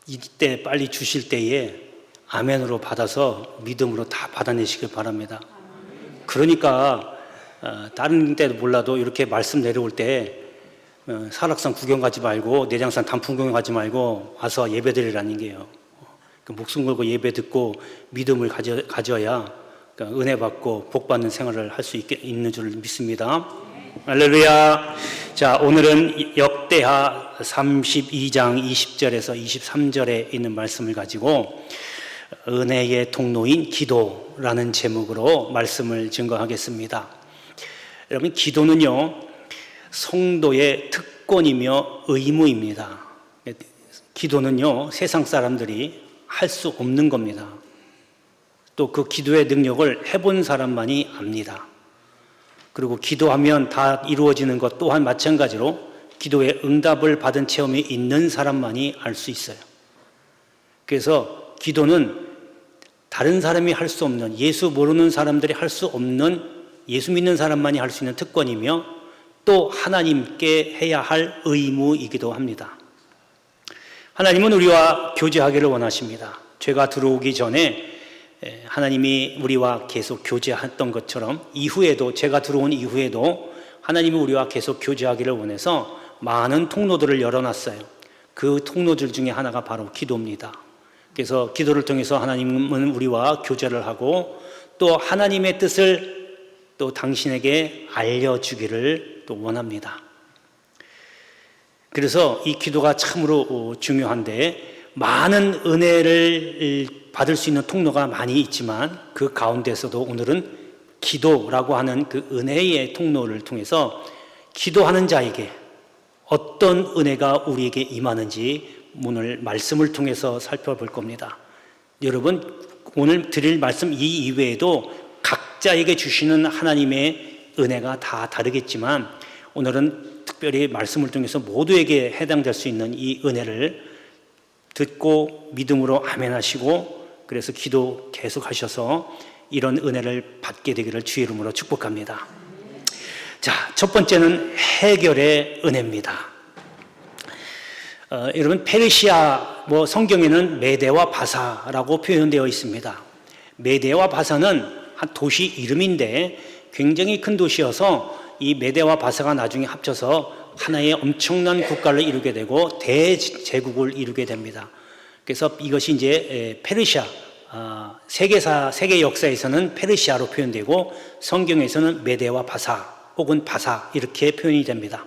이때 빨리 주실 때에 아멘으로 받아서 믿음으로 다 받아내시길 바랍니다. 그러니까 다른 때도 몰라도 이렇게 말씀 내려올 때 설악산 구경 가지 말고 내장산 단풍 구경 가지 말고 와서 예배 드리라는 게요. 목숨 걸고 예배 듣고 믿음을 가져야 은혜 받고 복 받는 생활을 할 수 있는 줄 믿습니다. 할렐루야. 자, 오늘은 역대하 32장 20절에서 23절에 있는 말씀을 가지고 은혜의 통로인 기도라는 제목으로 말씀을 증거하겠습니다. 여러분, 기도는요, 성도의 특권이며 의무입니다. 기도는요, 세상 사람들이 할 수 없는 겁니다. 또 그 기도의 능력을 해본 사람만이 압니다. 그리고 기도하면 다 이루어지는 것 또한 마찬가지로 기도의 응답을 받은 체험이 있는 사람만이 알 수 있어요. 그래서 기도는 다른 사람이 할 수 없는, 예수 모르는 사람들이 할 수 없는, 예수 믿는 사람만이 할 수 있는 특권이며 또 하나님께 해야 할 의무이기도 합니다. 하나님은 우리와 교제하기를 원하십니다. 죄가 들어오기 전에 하나님이 우리와 계속 교제했던 것처럼 이후에도, 죄가 들어온 이후에도 하나님이 우리와 계속 교제하기를 원해서 많은 통로들을 열어놨어요. 그 통로들 중에 하나가 바로 기도입니다. 그래서 기도를 통해서 하나님은 우리와 교제를 하고 또 하나님의 뜻을 또 당신에게 알려주기를 또 원합니다. 그래서 이 기도가 참으로 중요한데 많은 은혜를 받을 수 있는 통로가 많이 있지만 그 가운데서도 오늘은 기도라고 하는 그 은혜의 통로를 통해서 기도하는 자에게 어떤 은혜가 우리에게 임하는지 오늘 말씀을 통해서 살펴볼 겁니다. 여러분, 오늘 드릴 말씀 이 이외에도 각자에게 주시는 하나님의 은혜가 다 다르겠지만 오늘은 특별히 말씀을 통해서 모두에게 해당될 수 있는 이 은혜를 듣고 믿음으로 아멘 하시고 그래서 기도 계속 하셔서 이런 은혜를 받게 되기를 주의 이름으로 축복합니다. 자, 첫 번째는 해결의 은혜입니다. 여러분, 페르시아, 성경에는 메대와 바사라고 표현되어 있습니다. 메대와 바사는 한 도시 이름인데 굉장히 큰 도시여서 이 메대와 바사가 나중에 합쳐서 하나의 엄청난 국가를 이루게 되고 대제국을 이루게 됩니다. 그래서 이것이 이제 페르시아, 세계 역사에서는 페르시아로 표현되고 성경에서는 메대와 바사 혹은 바사 이렇게 표현이 됩니다.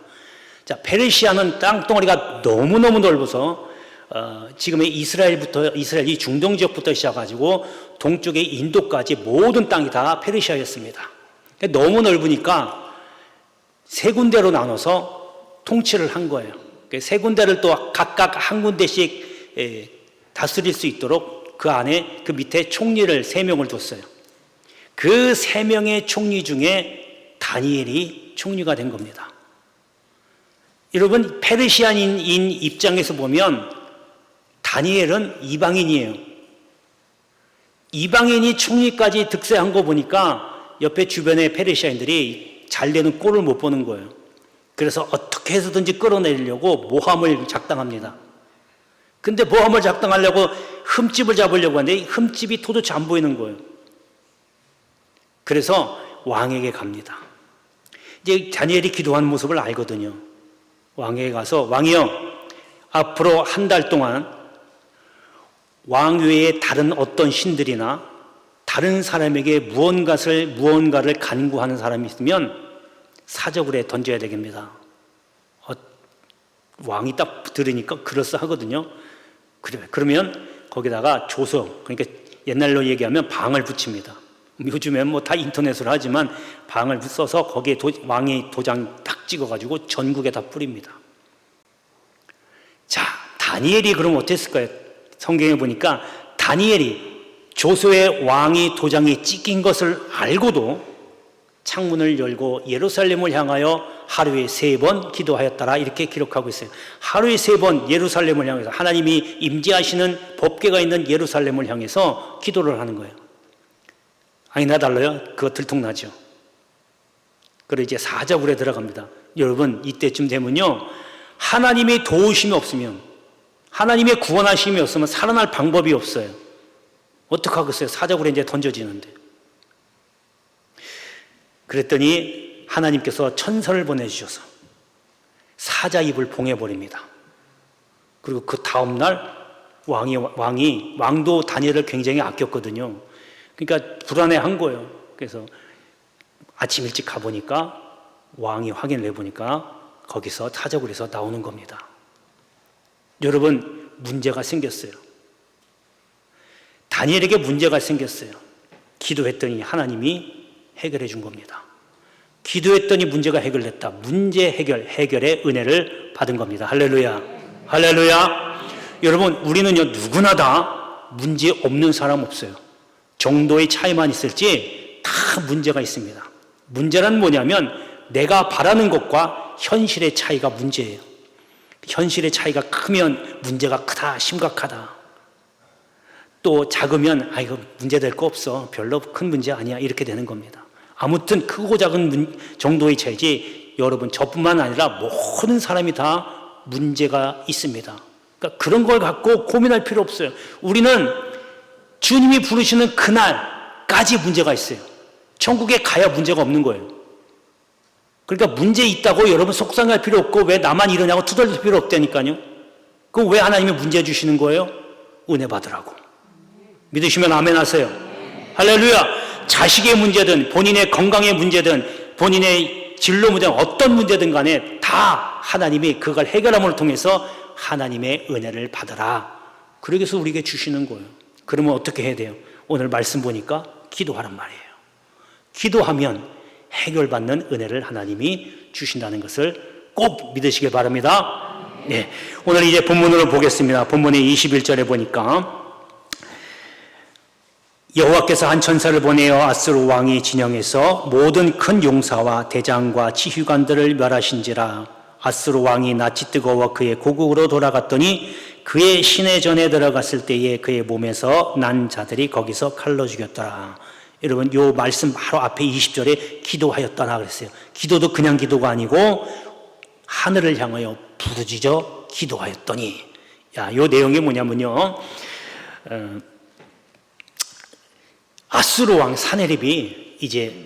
자, 페르시아는 땅덩어리가 너무너무 넓어서 지금의 이스라엘이 중동 지역부터 시작해가지고 동쪽의 인도까지 모든 땅이 다 페르시아였습니다. 너무 넓으니까 세 군데로 나눠서 통치를 한 거예요. 세 군데를 또 각각 한 군데씩 다스릴 수 있도록 그 안에 그 밑에 총리를 3명을 뒀어요. 그 3명의 총리 중에 다니엘이 총리가 된 겁니다. 여러분, 페르시아인인 입장에서 보면 다니엘은 이방인이에요. 이방인이 총리까지 득세한 거 보니까 옆에 주변의 페르시아인들이 잘 되는 꼴을 못 보는 거예요. 그래서 어떻게 해서든지 끌어내리려고 모함을 작당합니다. 근데 모함을 작당하려고 흠집을 잡으려고 하는데 흠집이 도대체 안 보이는 거예요. 그래서 왕에게 갑니다. 이제 다니엘이 기도하는 모습을 알거든요. 왕에게 가서 왕이여, 앞으로 한 달 동안 왕 외에 다른 어떤 신들이나 다른 사람에게 무언가를 간구하는 사람이 있으면 사적으로 던져야 되겠습니다. 왕이 딱 들으니까 그럴싸하거든요. 그러면 거기다가 조서, 그러니까 옛날로 얘기하면 방을 붙입니다. 요즘엔 다 인터넷으로 하지만 방을 써서 거기에 왕의 도장 딱 찍어가지고 전국에 다 뿌립니다. 자, 다니엘이 그럼 어땠을까요? 성경에 보니까 다니엘이 조서의 왕의 도장이 찍힌 것을 알고도 창문을 열고 예루살렘을 향하여 하루에 3번 기도하였더라 이렇게 기록하고 있어요. 하루에 3번 예루살렘을 향해서 하나님이 임재하시는 법궤가 있는 예루살렘을 향해서 기도를 하는 거예요. 아니나 달라요? 그거 들통나죠. 그리고 이제 사자굴에 들어갑니다. 여러분, 이때쯤 되면요, 하나님의 도우심이 없으면 하나님의 구원하심이 없으면 살아날 방법이 없어요. 어떡하겠어요? 사자굴에 이제 던져지는데. 그랬더니 하나님께서 천사를 보내주셔서 사자 입을 봉해버립니다. 그리고 그 다음날 왕도 다니엘을 굉장히 아꼈거든요. 그러니까 불안해한 거예요. 그래서 아침 일찍 가보니까 왕이 확인을 해보니까 거기서 사자굴에서 나오는 겁니다. 여러분, 문제가 생겼어요. 다니엘에게 문제가 생겼어요. 기도했더니 하나님이 해결해 준 겁니다. 기도했더니 문제가 해결됐다. 문제 해결의 은혜를 받은 겁니다. 할렐루야. 할렐루야. 여러분, 우리는요, 누구나 다 문제 없는 사람 없어요. 정도의 차이만 있을지 다 문제가 있습니다. 문제란 뭐냐면 내가 바라는 것과 현실의 차이가 문제예요. 현실의 차이가 크면 문제가 크다, 심각하다. 또 작으면 이거 문제될 거 없어, 별로 큰 문제 아니야, 이렇게 되는 겁니다. 아무튼 크고 작은 정도의 차이지 여러분, 저뿐만 아니라 모든 사람이 다 문제가 있습니다. 그러니까 그런 걸 갖고 고민할 필요 없어요. 우리는 주님이 부르시는 그날까지 문제가 있어요. 천국에 가야 문제가 없는 거예요. 그러니까 문제 있다고 여러분 속상할 필요 없고 왜 나만 이러냐고 투덜댈 필요 없다니까요. 그럼 왜 하나님이 문제 주시는 거예요? 은혜 받으라고. 믿으시면 아멘 하세요. 할렐루야. 자식의 문제든 본인의 건강의 문제든 본인의 진로 문제든 어떤 문제든 간에 다 하나님이 그걸 해결함을 통해서 하나님의 은혜를 받아라. 그러기서 우리에게 주시는 거예요. 그러면 어떻게 해야 돼요? 오늘 말씀 보니까 기도하란 말이에요. 기도하면 해결받는 은혜를 하나님이 주신다는 것을 꼭 믿으시길 바랍니다. 네, 오늘 이제 본문으로 보겠습니다. 본문의 21절에 보니까 여호와께서 한 천사를 보내어 아스로 왕의 진영에서 모든 큰 용사와 대장과 지휘관들을 멸하신지라. 아스로 왕이 낯이 뜨거워 그의 고국으로 돌아갔더니 그의 시내전에 들어갔을 때에 그의 몸에서 난 자들이 거기서 칼로 죽였더라. 여러분, 요 말씀 바로 앞에 20절에 기도하였다나 그랬어요. 기도도 그냥 기도가 아니고 하늘을 향하여 부르짖어 기도하였더니, 요 내용이 뭐냐면요, 아수르 왕 사네립이 이제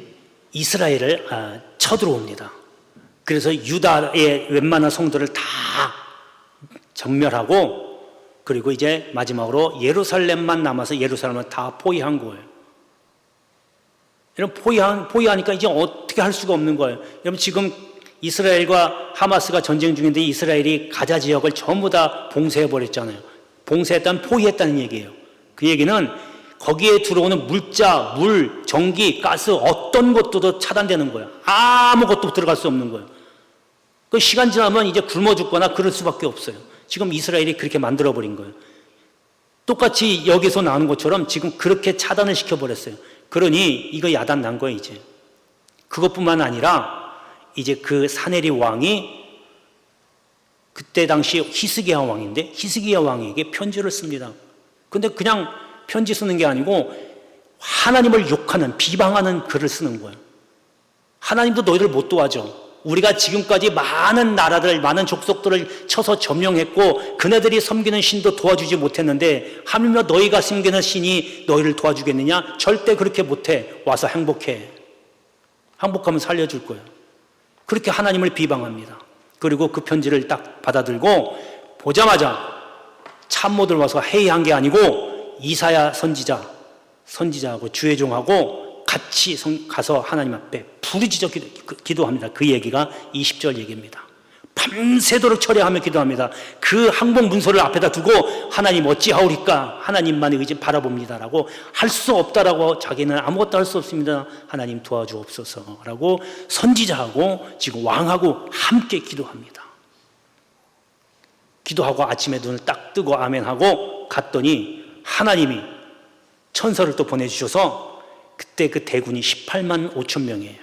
이스라엘을 쳐들어옵니다. 그래서 유다의 웬만한 성도를 다 전멸하고, 그리고 이제 마지막으로 예루살렘만 남아서 예루살렘을 다 포위한 거예요. 이런 포위하니까 이제 어떻게 할 수가 없는 거예요. 여러분, 지금 이스라엘과 하마스가 전쟁 중인데 이스라엘이 가자 지역을 전부 다 봉쇄해버렸잖아요. 봉쇄했다는 포위했다는 얘기예요. 그 얘기는 거기에 들어오는 물자, 물, 전기, 가스 어떤 것도 차단되는 거예요. 아무것도 들어갈 수 없는 거예요. 그 시간 지나면 이제 굶어 죽거나 그럴 수밖에 없어요. 지금 이스라엘이 그렇게 만들어버린 거예요. 똑같이 여기서 나오는 것처럼 지금 그렇게 차단을 시켜버렸어요. 그러니 이거 야단 난 거예요, 이제. 그것뿐만 아니라 이제 그 사네립 왕이 그때 당시 히스기야 왕인데 히스기야 왕에게 편지를 씁니다. 근데 그냥 편지 쓰는 게 아니고 하나님을 욕하는, 비방하는 글을 쓰는 거예요. 하나님도 너희들 못 도와줘. 우리가 지금까지 많은 나라들, 많은 족속들을 쳐서 점령했고 그네들이 섬기는 신도 도와주지 못했는데 하물며 너희가 섬기는 신이 너희를 도와주겠느냐? 절대 그렇게 못해. 와서 행복해. 행복하면 살려줄 거예요. 그렇게 하나님을 비방합니다. 그리고 그 편지를 딱 받아들고 보자마자 참모들 와서 회의한 게 아니고 이사야 선지자하고 주의종하고 같이 가서 하나님 앞에 부르짖어 기도합니다. 그 얘기가 20절 얘기입니다. 밤새도록 철야하며 기도합니다. 그 항복 문서를 앞에다 두고 하나님 어찌하오리까? 하나님만 의지 바라봅니다라고, 할 수 없다라고, 자기는 아무것도 할 수 없습니다. 하나님 도와주옵소서라고 선지자하고 지금 왕하고 함께 기도합니다. 기도하고 아침에 눈을 딱 뜨고 아멘하고 갔더니 하나님이 천사를 또 보내주셔서 그때 그 대군이 18만 5천 명이에요.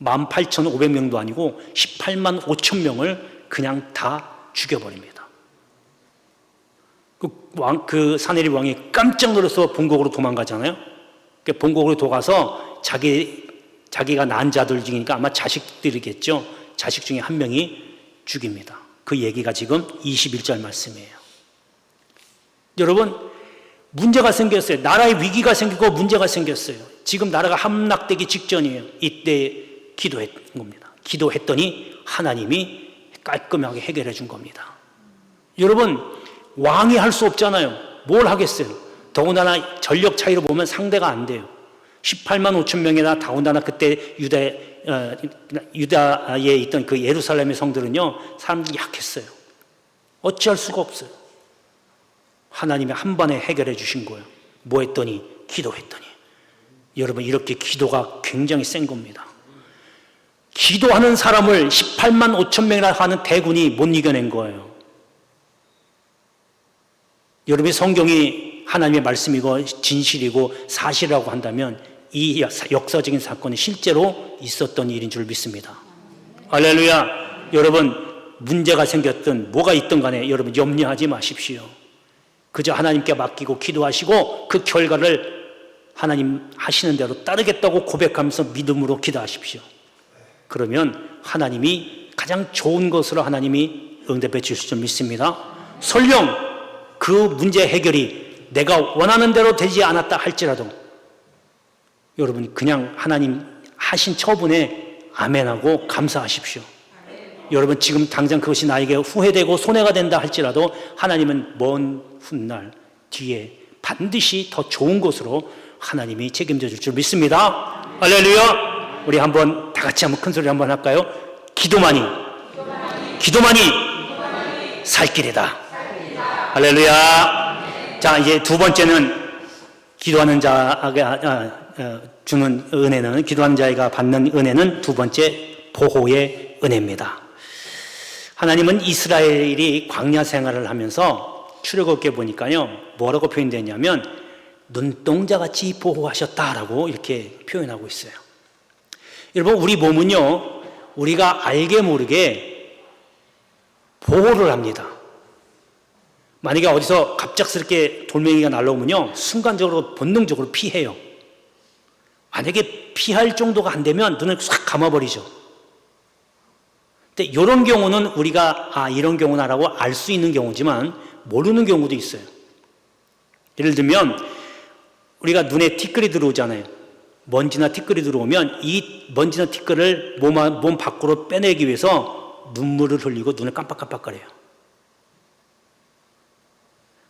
18,500명도 아니고 18만 5천 명을 그냥 다 죽여버립니다. 그 사네립 왕이 깜짝 놀라서 본국으로 도망가잖아요. 본국으로 도가서 자기가 낳은 자들 중이니까 아마 자식들이겠죠. 자식 중에 한 명이 죽입니다. 그 얘기가 지금 21절 말씀이에요. 여러분, 문제가 생겼어요. 나라의 위기가 생기고 문제가 생겼어요. 지금 나라가 함락되기 직전이에요. 이때 기도했던 겁니다. 기도했더니 하나님이 깔끔하게 해결해 준 겁니다. 여러분, 왕이 할 수 없잖아요. 뭘 하겠어요? 더군다나 전력 차이로 보면 상대가 안 돼요. 18만 5천 명이나 더군다나 그때 유다에 있던 그 예루살렘의 성들은요, 사람들이 약했어요. 어찌할 수가 없어요. 하나님이 한 번에 해결해 주신 거예요. 뭐 했더니? 기도했더니. 여러분, 이렇게 기도가 굉장히 센 겁니다. 기도하는 사람을 18만 5천 명이나 하는 대군이 못 이겨낸 거예요. 여러분이 성경이 하나님의 말씀이고 진실이고 사실이라고 한다면 이 역사적인 사건이 실제로 있었던 일인 줄 믿습니다. 할렐루야. 여러분, 문제가 생겼든 뭐가 있든 간에 여러분 염려하지 마십시오. 그저 하나님께 맡기고 기도하시고 그 결과를 하나님 하시는 대로 따르겠다고 고백하면서 믿음으로 기도하십시오. 그러면 하나님이 가장 좋은 것으로 하나님이 응답해 주실 줄 믿습니다. 설령 그 문제 해결이 내가 원하는 대로 되지 않았다 할지라도 여러분 그냥 하나님 하신 처분에 아멘하고 감사하십시오. 여러분 지금 당장 그것이 나에게 후회되고 손해가 된다 할지라도 하나님은 먼 훗날 뒤에 반드시 더 좋은 것으로 하나님이 책임져 줄 줄 믿습니다. 할렐루야. 우리 한번 다 같이 한번 큰 소리 한번 할까요? 기도만이 살 길이다. 할렐루야. 자, 이제 두 번째는 기도하는 자가 주는 은혜는, 기도하는 자가 받는 은혜는 두 번째 보호의 은혜입니다. 하나님은 이스라엘이 광야 생활을 하면서 출애굽기에 보니까요, 뭐라고 표현되냐면 눈동자같이 보호하셨다라고 이렇게 표현하고 있어요. 여러분, 우리 몸은요, 우리가 알게 모르게 보호를 합니다. 만약에 어디서 갑작스럽게 돌멩이가 날라오면요, 순간적으로 본능적으로 피해요. 만약에 피할 정도가 안 되면 눈을 싹 감아버리죠. 근데 이런 경우는 우리가 이런 경우나라고 알 수 있는 경우지만 모르는 경우도 있어요. 예를 들면 우리가 눈에 티끌이 들어오잖아요. 먼지나 티끌이 들어오면 이 먼지나 티끌을 몸 밖으로 빼내기 위해서 눈물을 흘리고 눈을 깜빡깜빡거려요.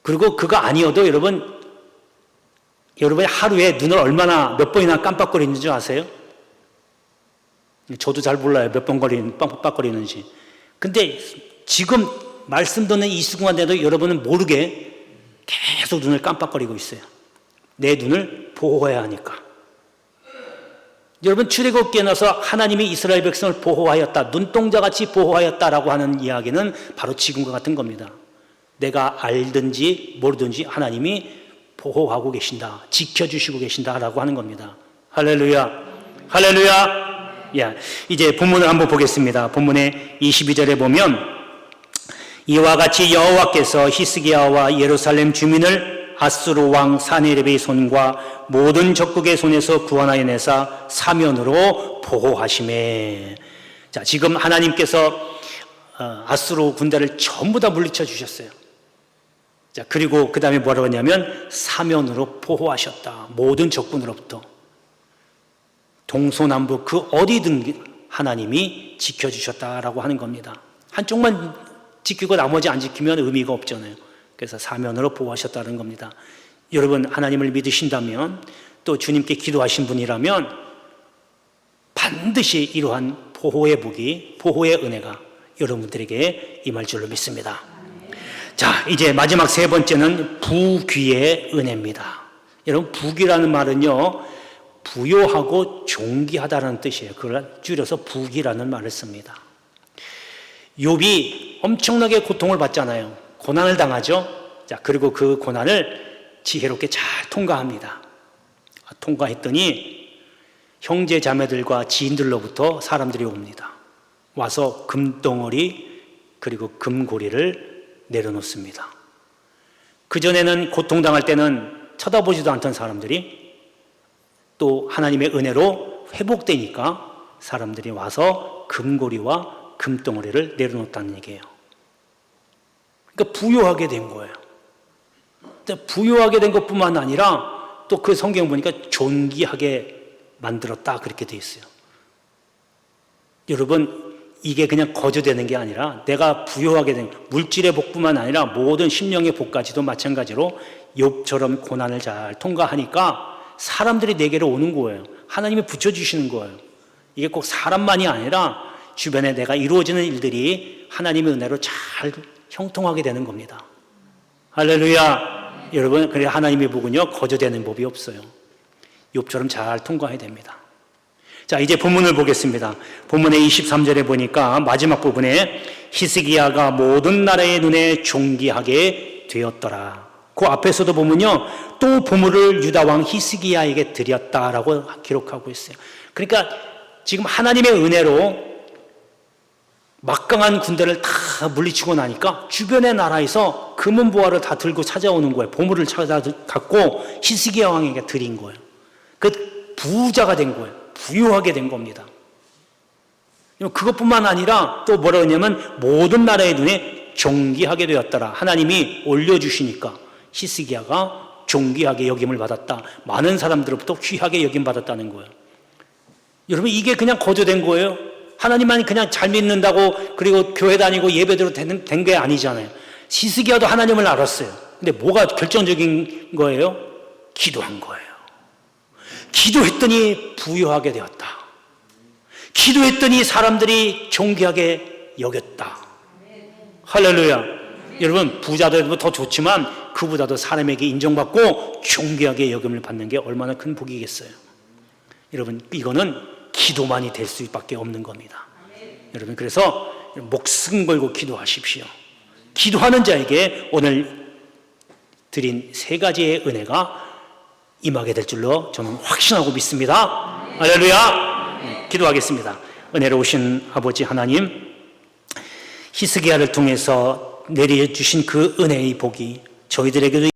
그리고 그거 아니어도 여러분이 하루에 눈을 얼마나 몇 번이나 깜빡거리는 줄 아세요? 저도 잘 몰라요. 몇 번 깜빡거리는지. 근데 지금 말씀 듣는 이 순간에도 여러분은 모르게 계속 눈을 깜빡거리고 있어요. 내 눈을 보호해야 하니까. 여러분, 출애굽기에 나서 하나님이 이스라엘 백성을 보호하였다, 눈동자같이 보호하였다라고 하는 이야기는 바로 지금과 같은 겁니다. 내가 알든지 모르든지 하나님이 보호하고 계신다, 지켜주시고 계신다라고 하는 겁니다. 할렐루야. 할렐루야. 이제 본문을 한번 보겠습니다. 본문의 22절에 보면 이와 같이 여호와께서 히스기야와 예루살렘 주민을 아수르 왕 사네립의 손과 모든 적국의 손에서 구원하여 내사 사면으로 보호하시매. 자, 지금 하나님께서 아수르 군대를 전부 다 물리쳐 주셨어요. 자, 그리고 그 다음에 뭐라고 하냐면 사면으로 보호하셨다. 모든 적군으로부터. 동서남북 그 어디든 하나님이 지켜주셨다라고 하는 겁니다. 한쪽만 지키고 나머지 안 지키면 의미가 없잖아요. 그래서 사면으로 보호하셨다는 겁니다. 여러분, 하나님을 믿으신다면 또 주님께 기도하신 분이라면 반드시 이러한 보호의 복이, 보호의 은혜가 여러분들에게 임할 줄로 믿습니다. 자, 이제 마지막 세 번째는 부귀의 은혜입니다. 여러분, 부귀라는 말은요, 부요하고 존귀하다는 뜻이에요. 그걸 줄여서 부귀라는 말을 씁니다. 욥이 엄청나게 고통을 받잖아요. 고난을 당하죠. 자, 그리고 그 고난을 지혜롭게 잘 통과합니다. 통과했더니 형제 자매들과 지인들로부터 사람들이 옵니다. 와서 금덩어리 그리고 금고리를 내려놓습니다. 그전에는 고통당할 때는 쳐다보지도 않던 사람들이 또 하나님의 은혜로 회복되니까 사람들이 와서 금고리와 금덩어리를 내려놓았다는 얘기예요. 그러니까 부요하게 된 거예요. 부유하게 된 것뿐만 아니라 또 그 성경 보니까 존귀하게 만들었다 그렇게 돼 있어요. 여러분, 이게 그냥 거저되는 게 아니라 내가 부유하게 된 물질의 복뿐만 아니라 모든 심령의 복까지도 마찬가지로 욥처럼 고난을 잘 통과하니까 사람들이 내게로 오는 거예요. 하나님이 붙여주시는 거예요. 이게 꼭 사람만이 아니라 주변에 내가 이루어지는 일들이 하나님의 은혜로 잘 형통하게 되는 겁니다. 할렐루야. 여러분, 그래 하나님의 복은요 거저되는 법이 없어요. 욥처럼 잘 통과해야 됩니다. 자, 이제 본문을 보겠습니다. 본문의 23절에 보니까 마지막 부분에 히스기야가 모든 나라의 눈에 존귀하게 되었더라. 그 앞에서도 보면요, 또 보물을 유다 왕 히스기야에게 드렸다라고 기록하고 있어요. 그러니까 지금 하나님의 은혜로 막강한 군대를 다 물리치고 나니까 주변의 나라에서 금은보화를 다 들고 찾아오는 거예요. 보물을 찾아 갖고 히스기야 왕에게 드린 거예요. 그 부자가 된 거예요. 부유하게 된 겁니다. 그것뿐만 아니라 또 뭐라 그러냐면 모든 나라의 눈에 존귀하게 되었더라. 하나님이 올려주시니까 히스기야가 존귀하게 여김을 받았다. 많은 사람들로부터 귀하게 여김 받았다는 거예요. 여러분, 이게 그냥 거저된 거예요. 하나님만 그냥 잘 믿는다고 그리고 교회 다니고 예배대로 된 게 아니잖아요. 히스기야도 하나님을 알았어요. 근데 뭐가 결정적인 거예요? 기도한 거예요. 기도했더니 부유하게 되었다. 기도했더니 사람들이 존귀하게 여겼다. 할렐루야. 여러분, 부자들도 더 좋지만 그보다도 사람에게 인정받고 존귀하게 여김을 받는 게 얼마나 큰 복이겠어요. 여러분, 이거는 기도만이 될 수밖에 없는 겁니다. 여러분, 그래서 목숨 걸고 기도하십시오. 기도하는 자에게 오늘 드린 세 가지의 은혜가 임하게 될 줄로 저는 확신하고 믿습니다. 할렐루야. 기도하겠습니다. 은혜로우신 아버지 하나님, 히스기야를 통해서 내려주신 그 은혜의 복이 저희들에게도